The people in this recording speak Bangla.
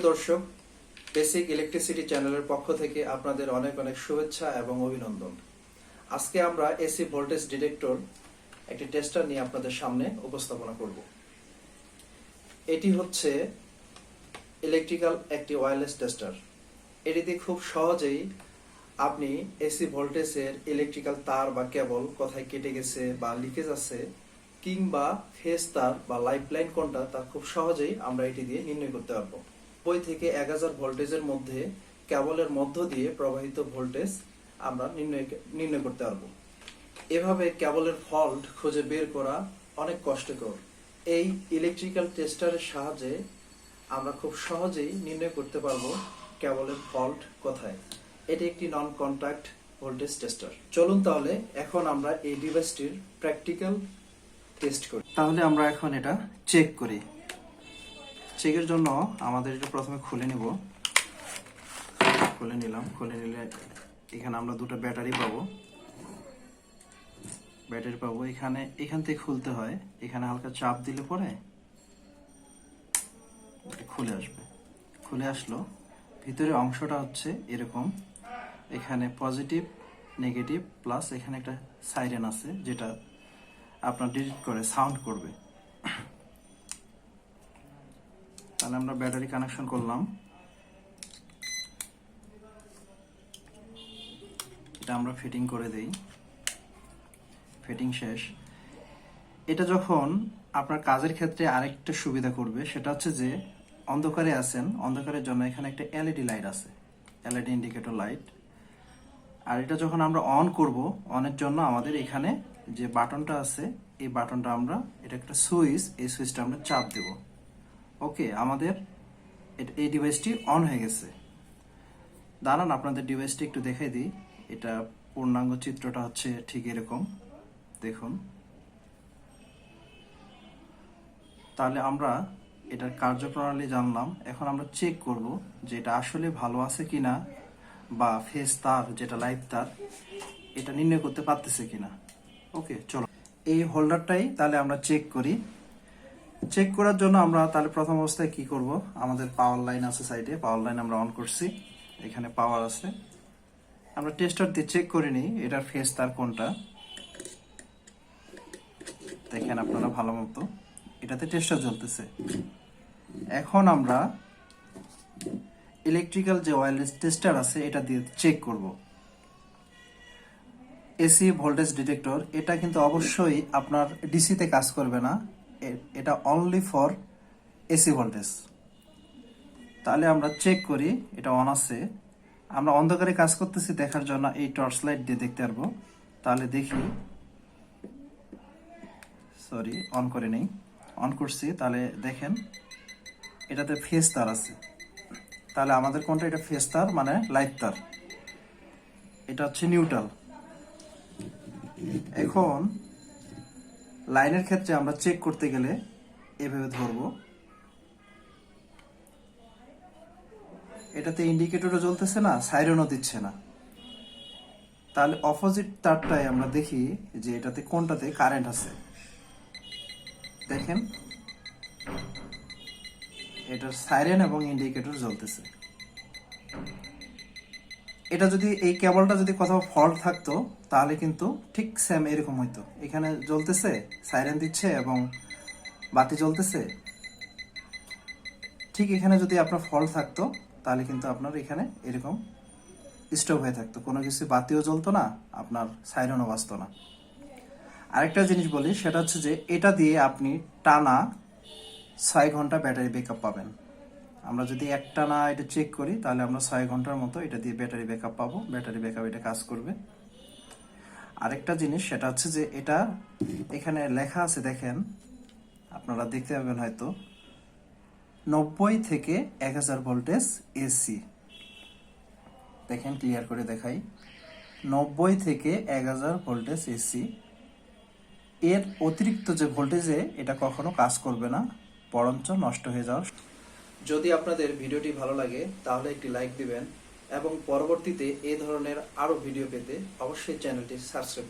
দর্শক, বেসিক ইলেকট্রিসিটি চ্যানেলের পক্ষ থেকে আপনাদের অনেক অনেক শুভেচ্ছা এবং অভিনন্দন। আজকে আমরা এসি ভোল্টেজ ডিটেক্টর একটি টেস্টার নিয়ে আপনাদের সামনে উপস্থাপনা করব। এটি হচ্ছে ইলেকট্রিক্যাল একটি ওয়্যারলেস টেস্টার। এটিতে খুব সহজেই আপনি এসি ভোল্টেজের ইলেকট্রিক্যাল তার বা কেবল কোথায় কেটে গেছে বা লিকেজ আছে কিংবা ফেজ তার বা লাইফ লাইন কোনটা তা খুব সহজেই আমরা এটি দিয়ে নির্ণয় করতে পারবো। 90 থেকে 1000 ভোল্টেজের মধ্যে কেবলের মধ্য দিয়ে প্রবাহিত ভোল্টেজ আমরা নির্ণয় করতে পারবো। এভাবে কেবলের ফল্ট খুঁজে বের করা অনেক কষ্টকর। এই ইলেকট্রিক্যাল টেস্টারের সাহায্যে আমরা খুব সহজেই নির্ণয় করতে পারবো কেবলের ফল্ট কোথায়। এটি একটি নন কন্ট্যাক্ট ভোল্টেজ টেস্টার। চলুন তাহলে এখন আমরা এই ডিভাইসটির প্র্যাকটিক্যাল টেস্ট করি। তাহলে আমরা এখন এটা চেক করি। চেকের জন্য আমাদের এটা প্রথমে খুলে নিব। খুলে নিলে এখানে আমরা দুটো ব্যাটারি পাবো। এখান থেকে খুলতে হয়। এখানে হালকা চাপ দিলে পরে খুলে আসবে। খুলে আসলো। ভিতরে অংশটা হচ্ছে এরকম। এখানে পজিটিভ, নেগেটিভ, প্লাস এখানে একটা সাইরেন আছে যেটা আপনার ডিটেক্ট করে সাউন্ড করবে। তাহলে আমরা ব্যাটারি কানেকশন করলাম। এটা আমরা ফিটিং করে দেই। ফিটিং শেষ। এটা যখন আপনার কাজের ক্ষেত্রে আরেকটা সুবিধা করবে, সেটা হচ্ছে যে অন্ধকারে আছেন, অন্ধকারের জন্য এখানে একটা এলইডি লাইট আছে, এলইডি ইন্ডিকেটর লাইট। আর এটা যখন আমরা অন করব, অনের জন্য আমাদের এখানে যে বাটনটা আছে, এই বাটনটা আমরা, এটা একটা সুইচ, এই সুইচটা আমরা চাপ দেব। ওকে, আমাদের এই ডিভাইসটি অন হয়ে গেছে। দাঁড়ান আপনাদের ডিভাইসটি একটু দেখাই দিই। এটা পূর্ণাঙ্গ চিত্রটা হচ্ছে ঠিক এরকম, দেখুন। তাহলে আমরা এটার কার্যপ্রণালী জানলাম। এখন আমরা চেক করব যে এটা আসলে ভালো আছে কিনা, বা ফেজ তার যেটা লাইভ তার এটা নির্ণয় করতে পারতেছে কিনা। ওকে, চলো এই হোল্ডারটাই তাহলে আমরা চেক করি। চেক করার জন্য আমরা তাহলে প্রথম অবস্থায় কি করব, আমাদের পাওয়ার লাইন আছে সাইডে, পাওয়ার লাইন আমরা অন করছি। এখানে পাওয়ার আছে। আমরা টেস্টার দিয়ে চেক করে নিই এটার ফেজ তার কোনটা। দেখেন আপনারা ভালো মতো, এটাতে টেস্টার জ্বলতেছে। এখন আমরা ইলেকট্রিক্যাল যে ওয়্যারলেস টেস্টার আছে এটা দিয়ে চেক করব। এসি ভোল্টেজ ডিটেক্টর এটা কিন্তু অবশ্যই আপনার ডিসিতে কাজ করবে না, এটা অনলি ফর এসি ভোল্টেজ। তাহলে আমরা চেক করি এটা অন আছে। আমরা অন্ধকারে কাজ করতেছি দেখার জন্য এই টর্চ লাইট দিয়ে দেখতে পারবো। তাহলে দেখি, সরি অন করে নেই, অন করছি। তাহলে দেখেন এটাতে ফেজ তার আছে। তাহলে আমাদের কোনটা, এটা ফেজ তার মানে লাইট তার, এটা হচ্ছে নিউট্রাল। এখন লাইনের ক্ষেত্রে আমরা চেক করতে গেলে এভাবে ধরবো। এটাতে ইন্ডিকেটরও জ্বলতেছে না, সাইরেনও দিচ্ছে না। তাহলে অপোজিট তারটায় আমরা দেখি যে এটাতে কোনটাতে কারেন্ট আছে। দেখেন এটার সাইরেন এবং ইন্ডিকেটর জ্বলতেছে। এটা যদি এই কেবলটা যদি কোথাও ফল্ট থাকতো তাহলে কিন্তু ঠিক সেম এরকম হইতো। এখানে জ্বলতেছে, সাইরেন দিচ্ছে এবং বাতি জ্বলতেছে। ঠিক এখানে যদি আপনার ফল্ট থাকতো তাহলে কিন্তু আপনার এখানে এরকম স্টপ হয়ে থাকতো, কোনো কিছু বাতিও জ্বলতো না, আপনার সাইরেনও বাজতো না। আরেকটা জিনিস বলি, সেটা হচ্ছে যে এটা দিয়ে আপনি টানা 6 ঘন্টা ব্যাটারি ব্যাকআপ পাবেন। আমরা যদি একটানা এটা চেক করি তাহলে আমরা 6 ঘন্টার মতো এটা দিয়ে ব্যাটারি ব্যাকআপ পাবো। ব্যাটারি ব্যাকআপ এটা কাজ করবে। আরেকটা জিনিস সেটা হচ্ছে যে এটা এখানে লেখা আছে, দেখেন আপনারা দেখতে পাবেন হয়তো, 90 থেকে 1000 ভোল্টেজ এসি। দেখেন ক্লিয়ার করে দেখাই, 90 থেকে 1000 ভোল্টেজ এসি। এর অতিরিক্ত যে ভোল্টেজে এটা কখনো কাজ করবে না, বরঞ্চ নষ্ট হয়ে যাওয়ার। যদি আপনাদের ভিডিওটি ভালো লাগে তাহলে একটি লাইক দিবেন এবং পরবর্তীতে এই ধরনের আরো ভিডিও পেতে অবশ্যই চ্যানেলটি সাবস্ক্রাইব করুন।